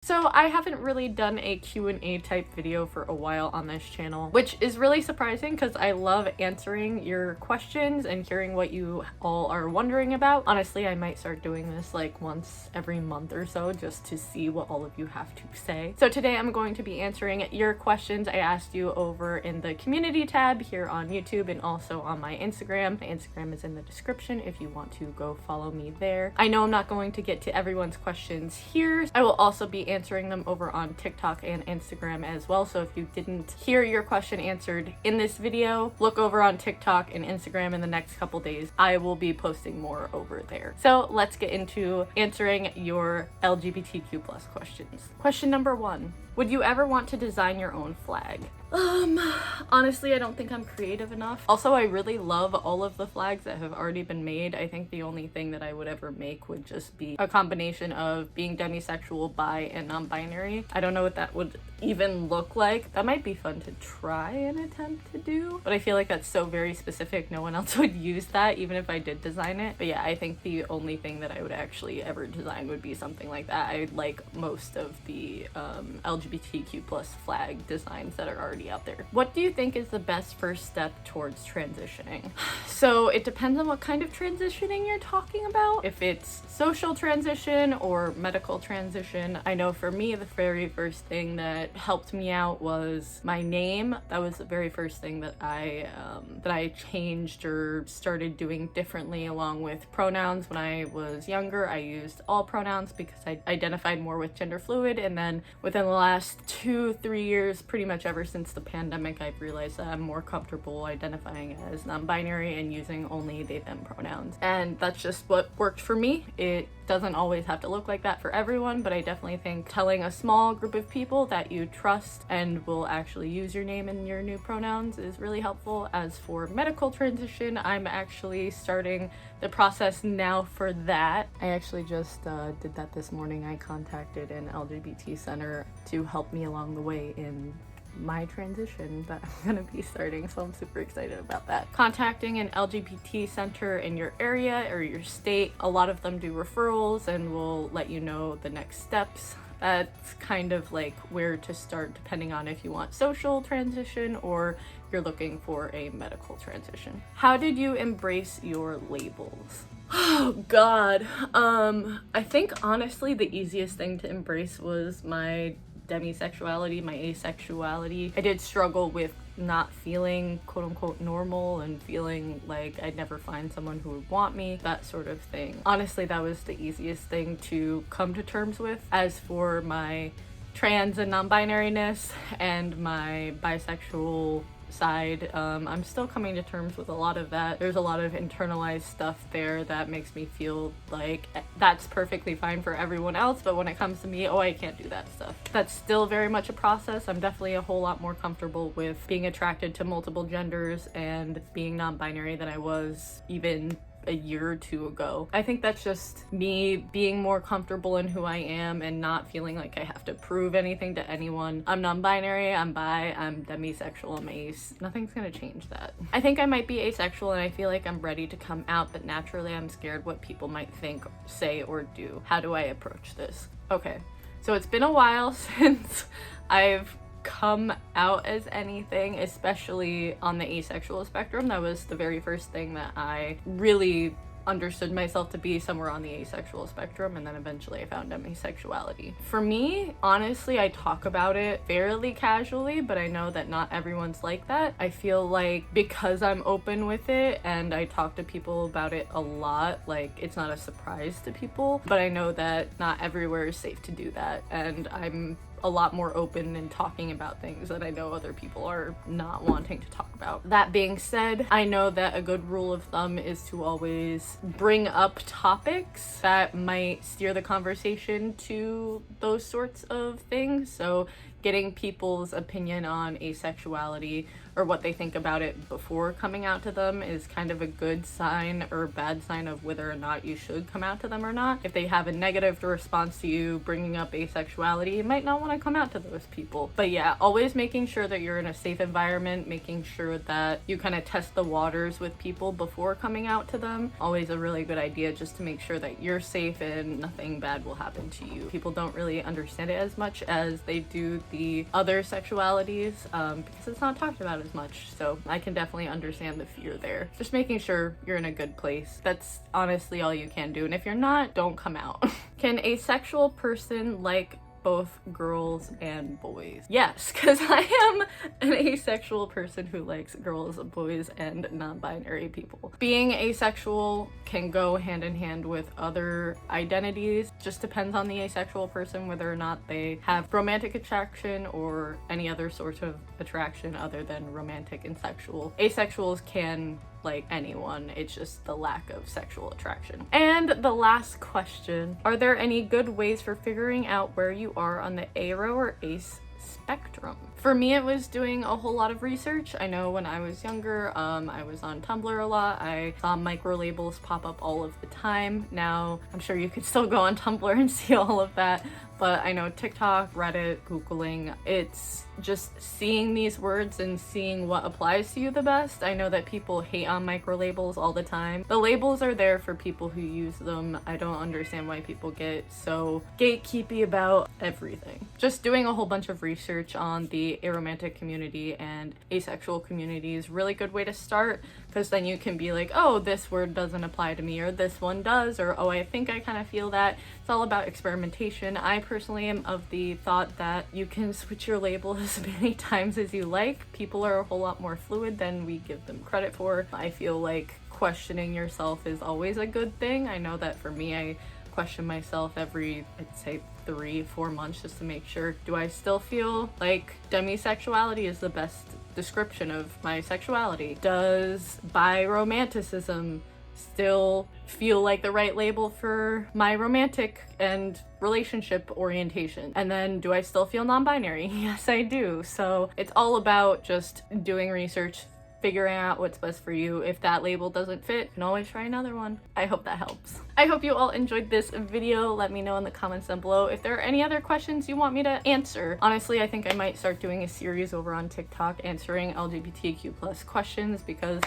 So I haven't really done a Q&A type video for a while on this channel, which is really surprising because I love answering your questions and hearing what you all are wondering about. Honestly, I might start doing this like once every month or so just to see what all of you have to say. So today I'm going to be answering your questions I asked you over in the community tab here on YouTube and also on my Instagram. My Instagram is in the description if you want to go follow me there. I know I'm not going to get to everyone's questions here. I will also be answering them over on TikTok and Instagram as well, so if you didn't hear your question answered in this video, look over on TikTok and Instagram in the next couple days. I will be posting more over there. So let's get into answering your LGBTQ plus questions. Question number 1. Would you ever want to design your own flag? Honestly, I don't think I'm creative enough. Also, I really love all of the flags that have already been made. I think the only thing that I would ever make would just be a combination of being demisexual, bi, and non-binary. I don't know what that would even look like. That might be fun to try and attempt to do, but I feel like that's so very specific. No one else would use that, even if I did design it. But yeah, I think the only thing that I would actually ever design would be something like that. I like most of the LGBTQ plus flag designs that are already out there. What do you think is the best first step towards transitioning? So it depends on what kind of transitioning you're talking about. If it's social transition or medical transition, I know for me the very first thing that helped me out was my name. That was the very first thing that I changed or started doing differently, along with pronouns. When I was younger, I used all pronouns because I identified more with gender fluid, and then within the last 2-3 years, pretty much ever since the pandemic, I've realized that I'm more comfortable identifying as non-binary and using only they them pronouns, and that's just what worked for me. It doesn't always have to look like that for everyone, but I definitely think telling a small group of people that you trust and will actually use your name and your new pronouns is really helpful. As for medical transition, I'm actually starting the process now for that. I actually just did that this morning. I contacted an LGBT center to help me along the way in my transition that I'm gonna be starting, so I'm super excited about that. Contacting an LGBT center in your area or your state, a lot of them do referrals and will let you know the next steps. That's kind of like where to start depending on if you want social transition or you're looking for a medical transition. How did you embrace your labels? Oh God. I think honestly the easiest thing to embrace was my demisexuality, my asexuality. I did struggle with not feeling quote unquote normal and feeling like I'd never find someone who would want me, that sort of thing. Honestly, that was the easiest thing to come to terms with. As for my trans and non-binariness and my bisexual side, I'm still coming to terms with a lot of that. There's a lot of internalized stuff there that makes me feel like that's perfectly fine for everyone else, but when it comes to me, oh, I can't do that stuff. That's still very much a process. I'm definitely a whole lot more comfortable with being attracted to multiple genders and being non-binary than I was even a year or two ago. I think that's just me being more comfortable in who I am and not feeling like I have to prove anything to anyone. I'm non-binary, I'm bi, I'm demisexual, I'm ace. Nothing's gonna change that. I think I might be asexual and I feel like I'm ready to come out, but naturally I'm scared what people might think, say, or do. How do I approach this? Okay, so it's been a while since I've come out as anything, especially on the asexual spectrum. That was the very first thing that I really understood myself to be, somewhere on the asexual spectrum, and then eventually I found demisexuality. For me, honestly, I talk about it fairly casually, but I know that not everyone's like that. I feel like because I'm open with it and I talk to people about it a lot, like it's not a surprise to people, but I know that not everywhere is safe to do that, and I'm a lot more open in talking about things that I know other people are not wanting to talk about. That being said, I know that a good rule of thumb is to always bring up topics that might steer the conversation to those sorts of things. So getting people's opinion on asexuality or what they think about it before coming out to them is kind of a good sign or bad sign of whether or not you should come out to them or not. If they have a negative response to you bringing up asexuality, you might not want to come out to those people. But yeah, always making sure that you're in a safe environment, making sure that you kind of test the waters with people before coming out to them. Always always a really good idea just to make sure that you're safe and nothing bad will happen to you. People don't really understand it as much as they do the other sexualities because it's not talked about as much. So I can definitely understand the fear there. Just making sure you're in a good place. That's honestly all you can do. And if you're not, don't come out. Can a sexual person like both girls and boys? Yes, because I am an asexual person who likes girls, boys, and non-binary people. Being asexual can go hand in hand with other identities. Just depends on the asexual person whether or not they have romantic attraction or any other sort of attraction other than romantic and sexual. Asexuals can like anyone, it's just the lack of sexual attraction. And the last question, are there any good ways for figuring out where you are on the aro or ace spectrum? For me, it was doing a whole lot of research. I know when I was younger, I was on Tumblr a lot. I saw micro labels pop up all of the time. Now, I'm sure you could still go on Tumblr and see all of that, but I know TikTok, Reddit, Googling, it's just seeing these words and seeing what applies to you the best. I know that people hate on micro labels all the time. The labels are there for people who use them. I don't understand why people get so gatekeepy about everything. Just doing a whole bunch of research on the aromantic community and asexual community is a really good way to start, because then you can be like, oh, this word doesn't apply to me, or this one does, or oh, I think I kind of feel that. It's all about experimentation. I personally am of the thought that you can switch your label as many times as you like. People are a whole lot more fluid than we give them credit for. I feel like questioning yourself is always a good thing. I know that for me, I question myself every, I'd say, 3-4 months just to make sure, do I still feel like demisexuality is the best description of my sexuality? Does biromanticism still feel like the right label for my romantic and relationship orientation? And then, do I still feel non-binary? Yes, I do. So it's all about just doing research, figuring out what's best for you. If that label doesn't fit, you can always try another one. I hope that helps. I hope you all enjoyed this video. Let me know in the comments down below if there are any other questions you want me to answer. Honestly, I think I might start doing a series over on TikTok answering LGBTQ plus questions, because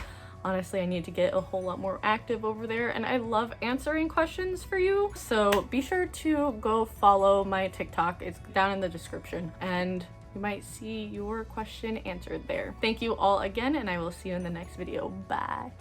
honestly, I need to get a whole lot more active over there, and I love answering questions for you. So be sure to go follow my TikTok. It's down in the description, and you might see your question answered there. Thank you all again, and I will see you in the next video. Bye.